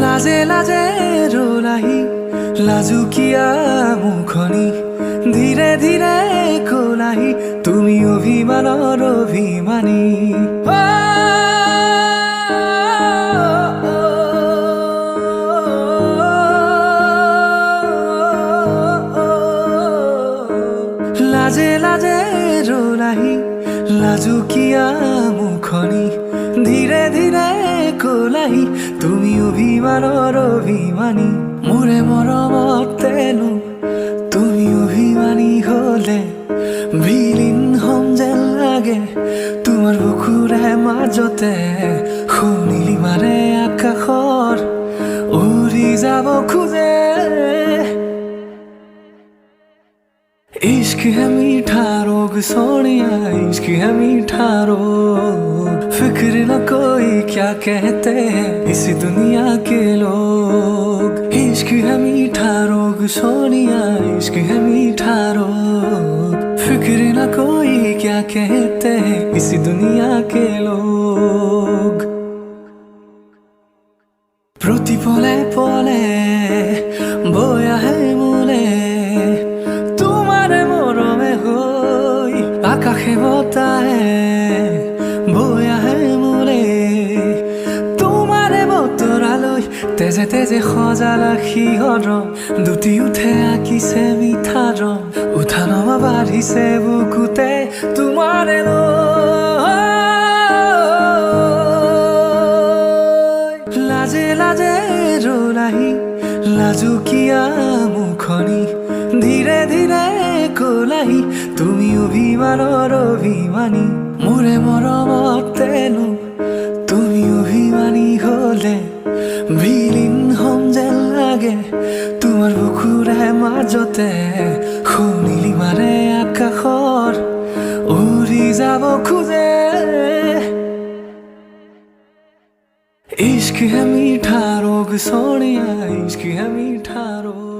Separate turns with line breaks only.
লাজে লাজে রোলাহি লাজুকিয়া মুখনি ধীরে ধীরে কোলাহি তুমি অভিমানৰ অভিমানী লাজে লাজে রোলাহি লাজুকিয়া মুখনি ধীরে ধীরে কোলাহি তুমি অভিমানৰ অভিমানী মোৰে মৰমত তেনো তুমি অভিমানী হলে বিলীন হম যেন লাগে তোমাৰ বুকুৰে মাজতে শুনিলি মাৰে আকাশৰ উৰি যাব খোজে इश्क है मीठा रोग सोनिया इश्क है मीठा रोग फिक्र न कोई क्या कहते हैं इस दुनिया के लोग इश्क है मीठा रोग सोनिया इश्क है मीठा रोग फिक्र न कोई क्या कहते हैं इस दुनिया के लोग प्रति पले पले बोया है मुले আকাশে বতাহে বয়া হে মোলে তোমাৰে বতৰালৈ তেজে তেজে সজালা সিহঁত দুটি উঠে আঁকিছে মিঠা ৰং উঠা নমা বাঢ়িছে বুকুতে তোমাৰে লাজে লাজে ৰলাহি লাজুকিয়া মুখনি ধীৰে ধীৰে কোলাহি তুমি অভিমানৰ অভিমানী মোৰে মৰমত তেনো তুমি অভিমানী হলে বিলীন হম যেন লাগে তোমাৰ বুকুৰে মাজতে শুনিলি মাৰে আকাশৰ উৰি যাব খোজে इश्क है मीठा रोग सोनिया इश्क है मीठा रोग